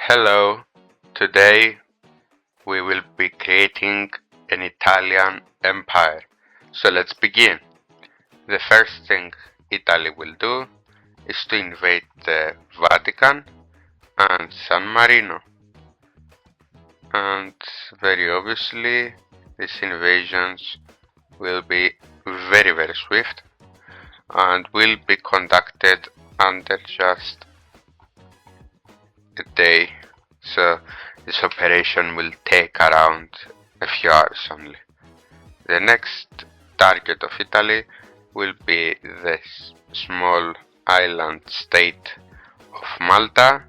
Hello, today we will be creating an Italian empire. So let's begin. The first thing Italy will do is to invade the Vatican and San Marino. And very obviously, these invasions will be very swift and will be conducted under just a day. So this operation will take around a few hours only. The next target of Italy will be the small island state of Malta,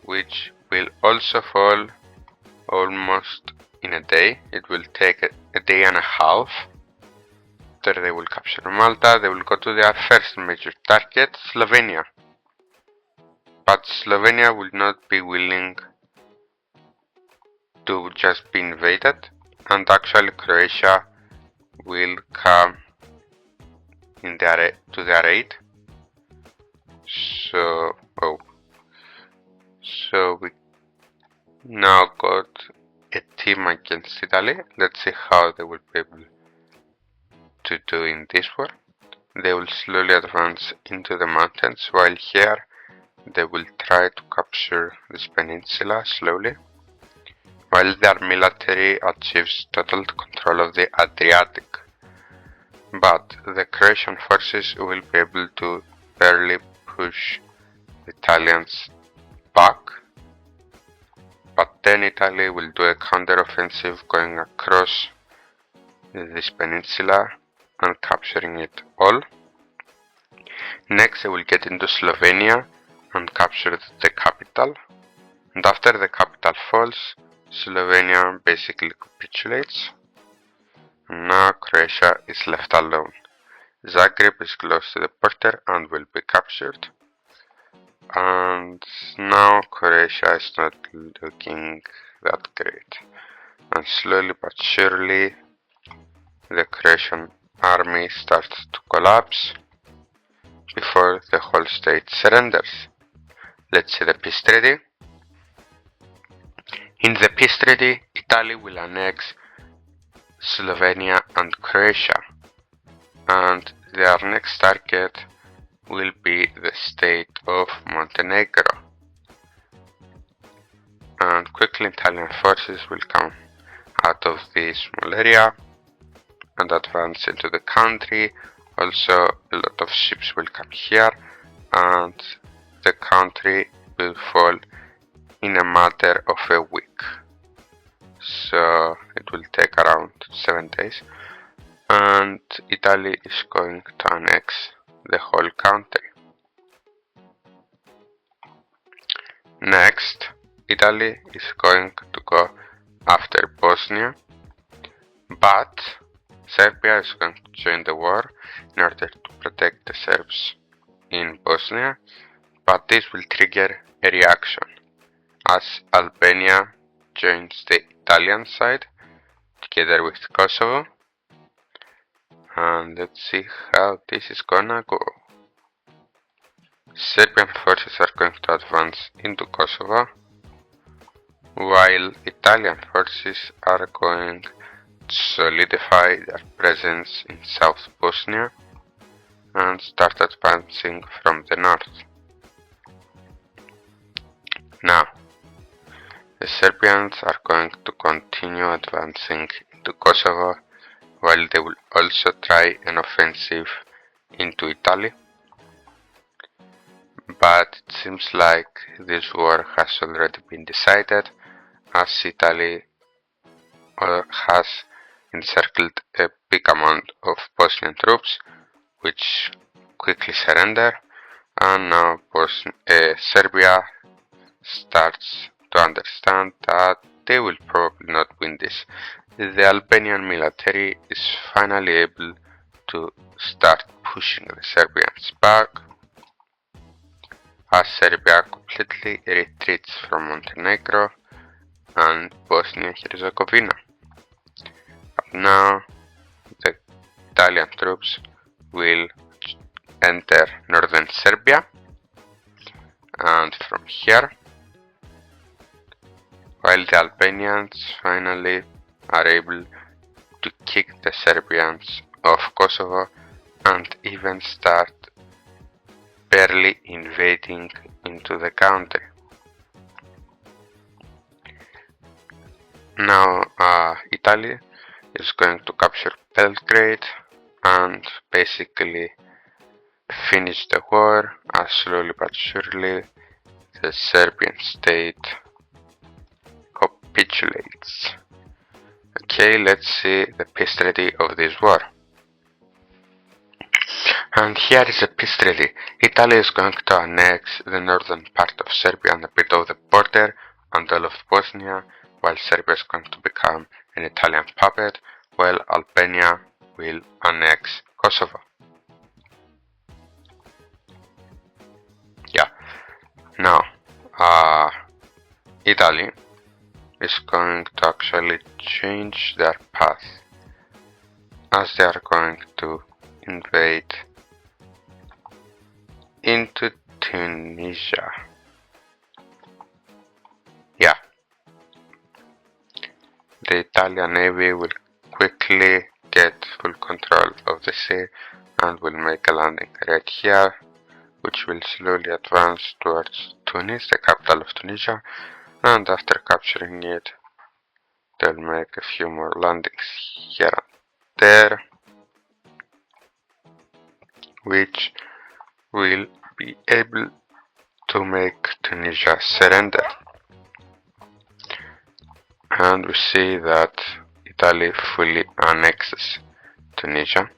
which will also fall almost in a day. It will take a day and a half. After they will capture Malta, they will go to their first major target, Slovenia. But Slovenia will not be willing to just be invaded, and actually Croatia will come to their aid. So we now got a team against Italy. Let's see how they will be able to do in this war. They will slowly advance into the mountains, while here they will try to capture this peninsula slowly, while their military achieves total control of the Adriatic. But the Croatian forces will be able to barely push the Italians back. But then Italy will do a counter-offensive going across this peninsula and capturing it all. Next they will get into Slovenia and capture the capital. And after the capital falls, Slovenia basically capitulates. And now Croatia is left alone. Zagreb is close to the border and will be captured. And now Croatia is not looking that great. And slowly but surely the Croatian army starts to collapse before the whole state surrenders. Let's see the peace treaty. In the peace treaty, Italy will annex Slovenia and Croatia, and their next target will be the state of Montenegro. And quickly Italian forces will come out of this small area and advance into the country. Also, a lot of ships will come here, and the country will fall in a matter of a week. So it will take around 7 days, and Italy is going to annex the whole country. Next, Italy is going to go after Bosnia, but Serbia is going to join the war in order to protect the Serbs in Bosnia, but this will trigger a reaction as Albania joins the Italian side together with Kosovo. And let's see how this is gonna go. Serbian forces are going to advance into Kosovo, while Italian forces are going to solidify their presence in South Bosnia and start advancing from the north. Now, the Serbians are going to continue advancing into Kosovo, while they will also try an offensive into Italy. But it seems like this war has already been decided, as Italy has encircled a big amount of Bosnian troops, which quickly surrender, and now Serbia starts to understand that they will probably not win this. The Albanian military is finally able to start pushing the Serbians back, as Serbia completely retreats from Montenegro and Bosnia and Herzegovina. But now the Italian troops will enter northern Serbia, and from here while the Albanians finally are able to kick the Serbians off Kosovo and even start barely invading into the country. Now Italy is going to capture Belgrade and basically finish the war as slowly but surely the Serbian state capitulates. Okay, let's see the peace treaty of this war. And here is a peace treaty. Italy is going to annex the northern part of Serbia and a bit of the border and all of Bosnia, while Serbia is going to become an Italian puppet, while Albania will annex Kosovo. Yeah. Now, Italy is going to actually change their path as they are going to invade into Tunisia. Yeah. The Italian Navy will quickly get full control of the sea and will make a landing right here, which will slowly advance towards Tunis, the capital of Tunisia, and after capturing it, they'll make a few more landings here and there, which will be able to make Tunisia surrender. And we see that Italy fully annexes Tunisia.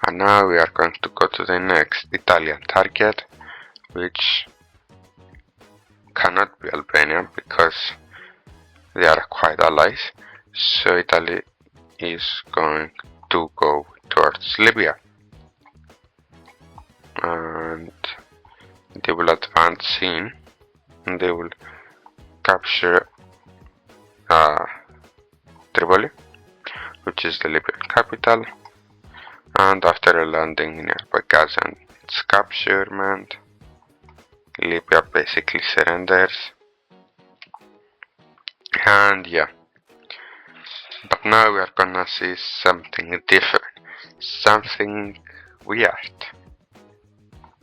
And now we are going to go to the next Italian target, which cannot be Albania because they are quite allies. So Italy is going to go towards Libya. And they will advance in and they will capture Tripoli, which is the Libyan capital, and after a landing nearby Gaza and its capturement, Libya basically surrenders. And yeah, but now we are gonna see something different, something weird.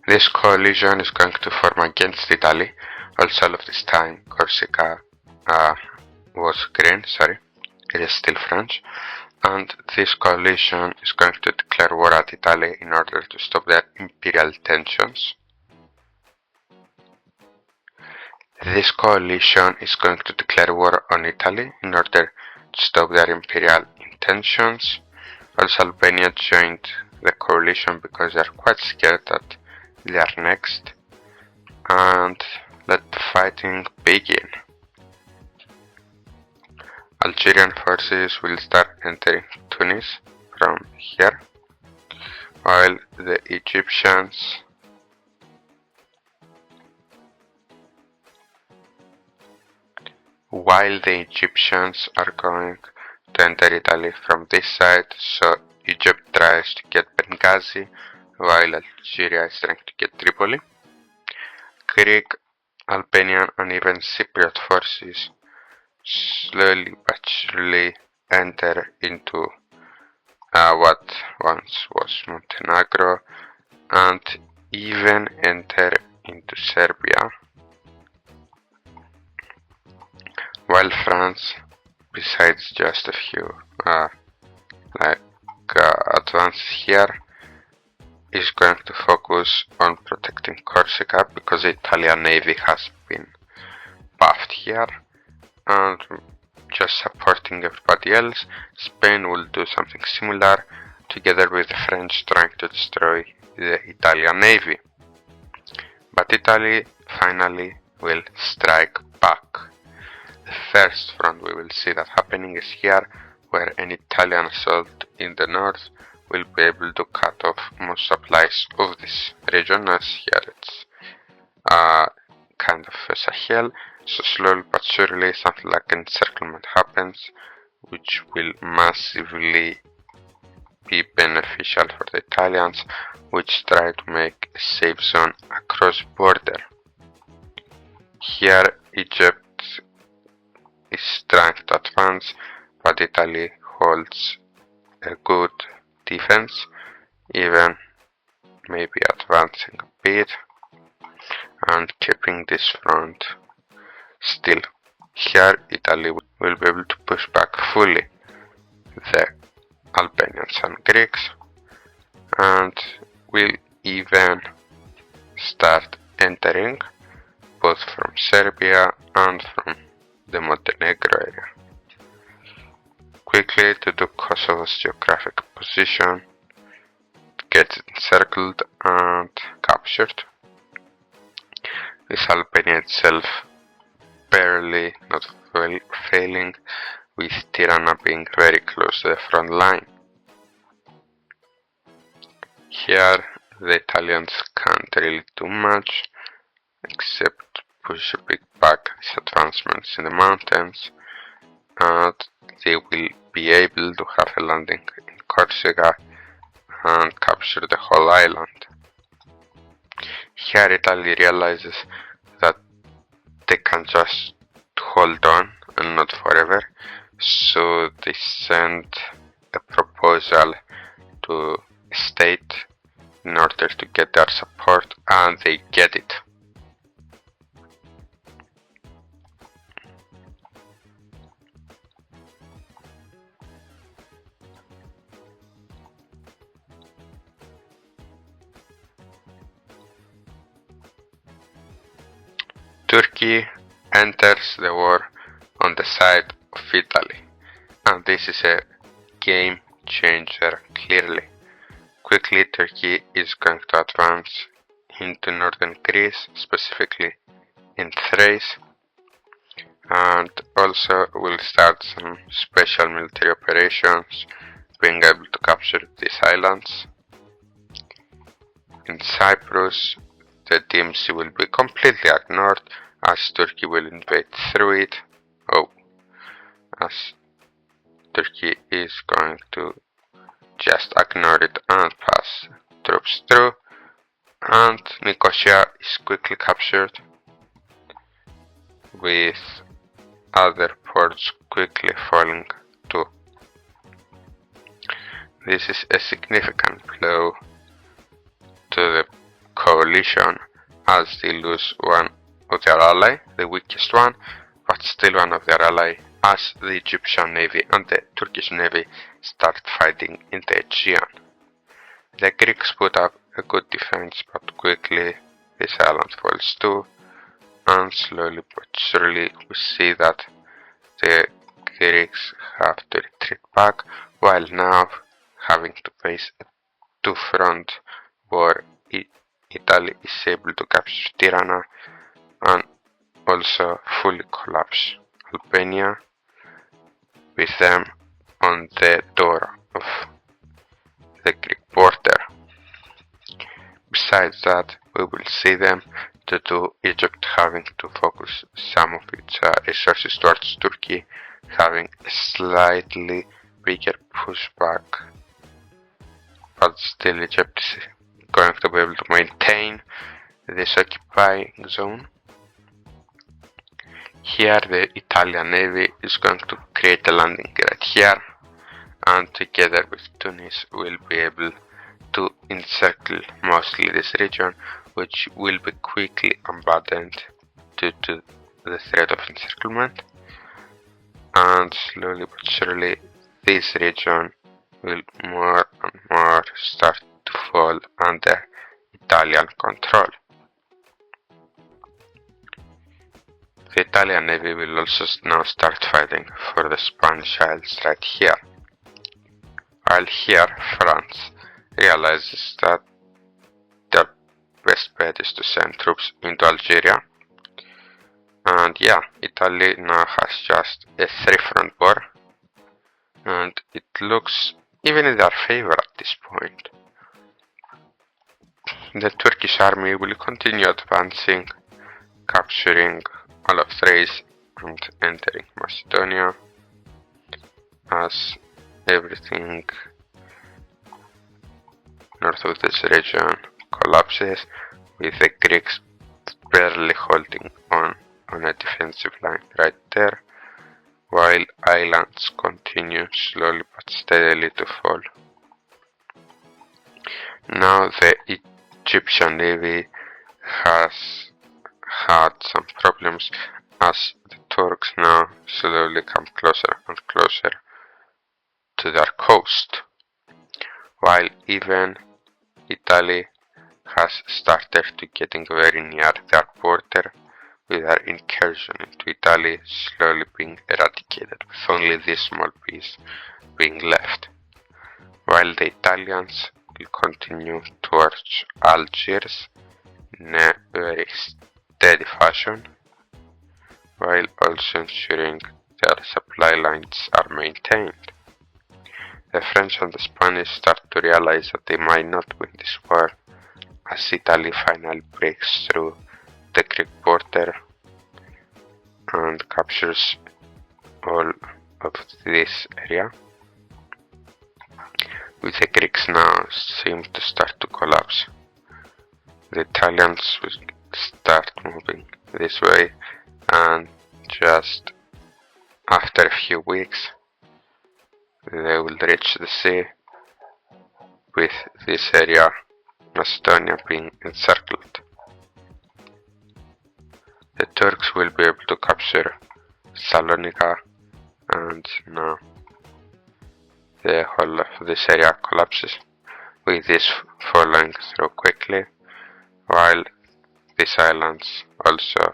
This coalition is going to form against Italy. Also, all of this time, Corsica was green, sorry, it is still French, and this coalition is going to declare war at Italy in order to stop their imperial tensions. This coalition is going to declare war on Italy in order to stop their imperial intentions. Also, Albania joined the coalition because they are quite scared that they are next. And let the fighting begin. Algerian forces will start entering Tunis from here, while the Egyptians are going to enter Italy from this side. So Egypt tries to get Benghazi, while Algeria is trying to get Tripoli. Greek, Albanian and even Cypriot forces slowly but surely enter into what once was Montenegro and even enter into Serbia, while France, besides just a few advances here, is going to focus on protecting Corsica because the Italian Navy has been buffed here, and just supporting everybody else. Spain will do something similar, together with the French trying to destroy the Italian Navy. But Italy finally will strike back. The first front we will see that happening is here, where an Italian assault in the north will be able to cut off most supplies of this region, as here it's kind of a Sahel. So slowly but surely something like encirclement happens, which will massively be beneficial for the Italians, which try to make a safe zone across border. Here Egypt but Italy holds a good defense, even maybe advancing a bit and keeping this front still. Here Italy will be able to push back fully the Albanians and Greeks, and will even start entering both from Serbia and from the Montenegro area. Quickly, to do Kosovo's geographic position, gets encircled and captured. With Albania itself barely not failing, with Tirana being very close to the front line. Here the Italians can't really do much except push a bit back these advancements in the mountains, and they will be able to have a landing in Corsica and capture the whole island. Here Italy realizes that they can just hold on and not forever, so they send a proposal to a state in order to get their support, and they get it. Turkey enters the war on the side of Italy, and this is a game changer clearly. Quickly, Turkey is going to advance into northern Greece, specifically in Thrace, and also will start some special military operations, being able to capture these islands. In Cyprus, the DMZ will be completely ignored, as Turkey will invade through it. As Turkey is going to just ignore it and pass troops through, and Nicosia is quickly captured, with other ports quickly falling too. This is a significant blow to the coalition, as they lose one of their ally, the weakest one, but still one of their ally, as the Egyptian navy and the Turkish navy start fighting in the Aegean. The Greeks put up a good defense, but quickly this island falls too, and slowly but surely we see that the Greeks have to retreat back, while now having to face a two-front war. Italy is able to capture Tirana and also fully collapse Albania, with them on the door of the Greek border. Besides that, we will see them to do Egypt having to focus some of its resources towards Turkey, having a slightly bigger pushback, but still Egypt is going to be able to maintain this occupying zone. Here the Italian navy is going to create a landing right here, and together with Tunis will be able to encircle mostly this region, which will be quickly abandoned due to the threat of encirclement, and slowly but surely this region will more and more start to fall under Italian control. The Italian navy will also now start fighting for the Spanish Isles right here, while here France realizes that their best bet is to send troops into Algeria, and yeah, Italy now has just a three-front war, and it looks even in their favor at this point. The Turkish army will continue advancing, capturing all of Thrace and entering Macedonia, as everything north of this region collapses, with the Greeks barely holding on a defensive line right there, while islands continue continue slowly but steadily to fall. Now the Egyptian navy has had some problems as the Turks now slowly come closer and closer to their coast, while even Italy has started to getting very near their border, with their incursion into Italy slowly being eradicated, with only this small piece being left, while the Italians will continue towards Algiers in a very steady fashion, while also ensuring their supply lines are maintained. The French and the Spanish start to realize that they might not win this war, as Italy finally breaks through the Greek border and captures all of this area, with the Greeks now seem to start to collapse. The Italians will start moving this way, and just after a few weeks they will reach the sea, with this area, Macedonia, being encircled. The Turks will be able to capture Salonika, and now the whole of this area collapses, with this following through quickly, while these islands also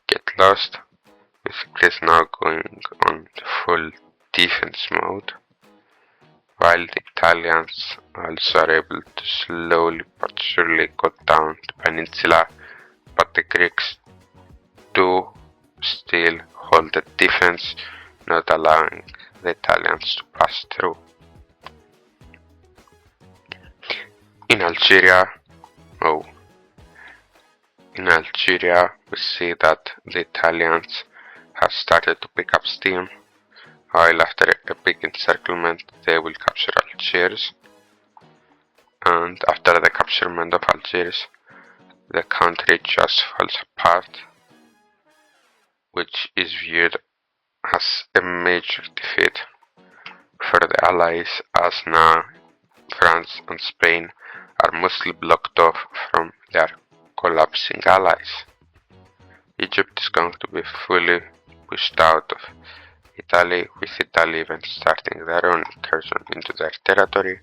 get lost, with Greece now going on full defense mode, while the Italians also are able to slowly but surely go down the peninsula, but the Greeks do still hold the defense, not allowing the Italians to pass through. In Algeria, we see that the Italians have started to pick up steam, while after a big encirclement they will capture Algiers, and after the capturement of Algiers the country just falls apart, which is viewed as a major defeat for the Allies, as now France and Spain are mostly blocked off from their collapsing allies. Egypt is going to be fully pushed out of Italy, with Italy even starting their own incursion into their territory,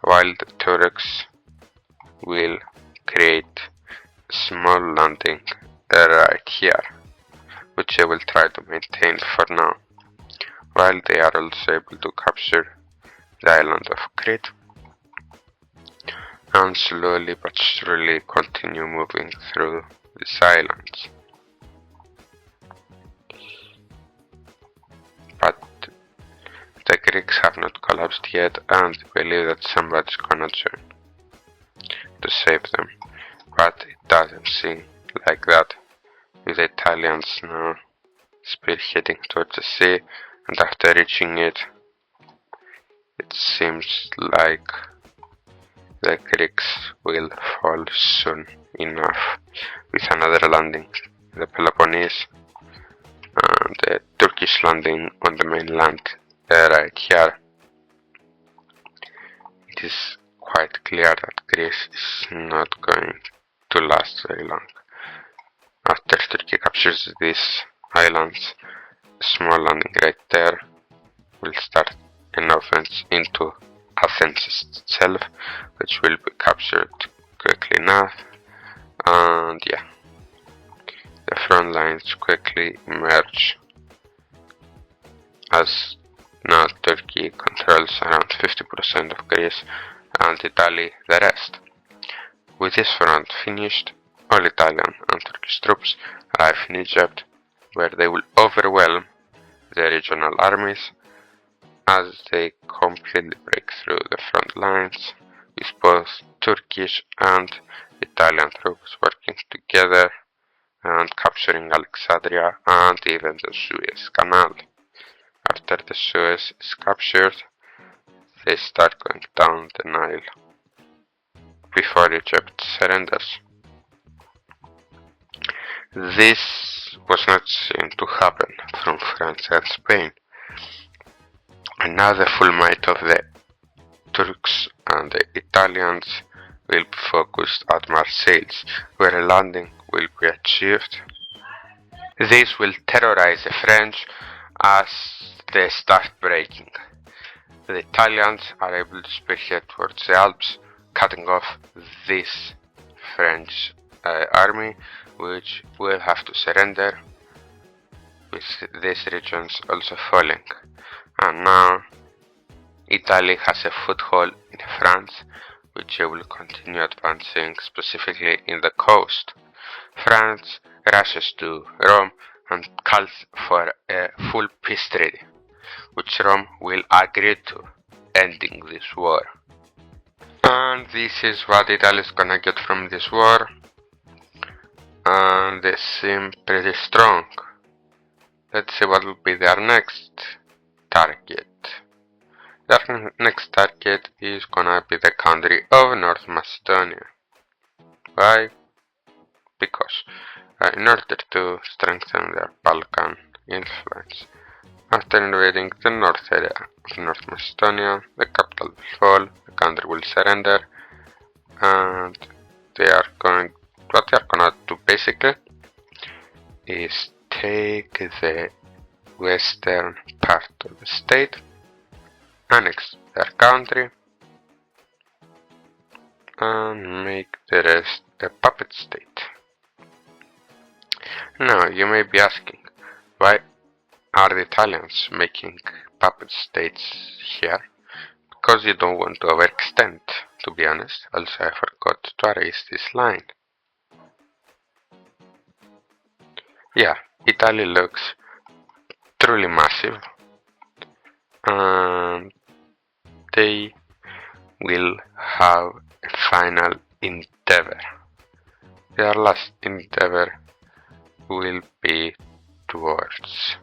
while the Turks will create a small landing right here, which they will try to maintain for now, while they are also able to capture the island of Crete, and slowly but surely continue moving through these islands. But the Greeks have not collapsed yet, and believe that somebody's gonna join to save them, but it doesn't seem like that, with the Italians now spearheading towards the sea, and after reaching it, it seems like the Greeks will fall soon enough, with another landing in the Peloponnese and a Turkish landing on the mainland right here. It is quite clear that Greece is not going to last very long. After Turkey captures these islands, a small landing right there will start an offense into Athens itself, which will be captured quickly enough, and yeah, the front lines quickly emerge, as now Turkey controls around 50% of Greece and Italy the rest. With this front finished, all Italian and Turkish troops arrive in Egypt, where they will overwhelm the regional armies as they completely break through the front lines, with both Turkish and Italian troops working together and capturing Alexandria and even the Suez Canal. After the Suez is captured, they start going down the Nile before Egypt surrenders. This was not seen to happen from France and Spain, And now the full might of the Turks and the Italians will be focused at Marseilles, where a landing will be achieved. This will terrorize the French as they start breaking. The Italians are able to spearhead towards the Alps, cutting off this French army, which will have to surrender, with these regions also falling. And now Italy has a foothold in France, which will continue advancing specifically in the coast. France rushes to Rome and calls for a full peace treaty, which Rome will agree to, ending this war. And this is what Italy is gonna get from this war. And they seem pretty strong. Let's see what will be their next target. Their next target is gonna be the country of North Macedonia. Why? Because in order to strengthen their Balkan influence, after invading the north area of North Macedonia, the capital will fall, the country will surrender, and what they are gonna do basically is take the western part of the state, annex their country, and make the rest a puppet state. Now you may be asking, why are the Italians making puppet states here? Because you don't want to overextend, to be honest. Also, I forgot to erase this line. Yeah, Italy looks truly massive, and they will have a final endeavor. Their last endeavor will be towards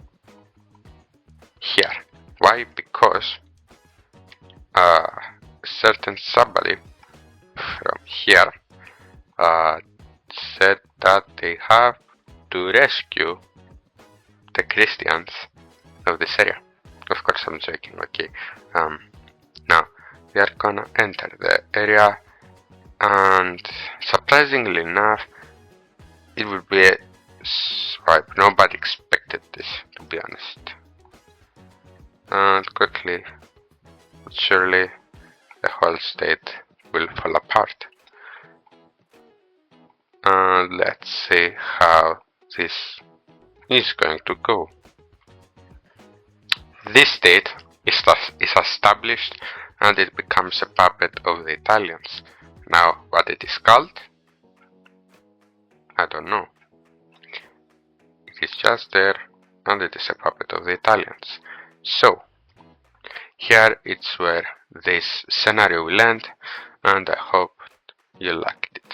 here. Why? Because certain somebody from here said that they have to rescue the Christians of this area. Of course, I'm joking, okay. Now, they are gonna enter the area, and surprisingly enough, it will be a swipe. Nobody expected this, to be honest. And quickly, but surely, the whole state will fall apart. And let's see how this is going to go. This state is established, and it becomes a puppet of the Italians. Now, what it is called? I don't know. It is just there, and it is a puppet of the Italians. So, here it's where this scenario will end, and I hope you liked it.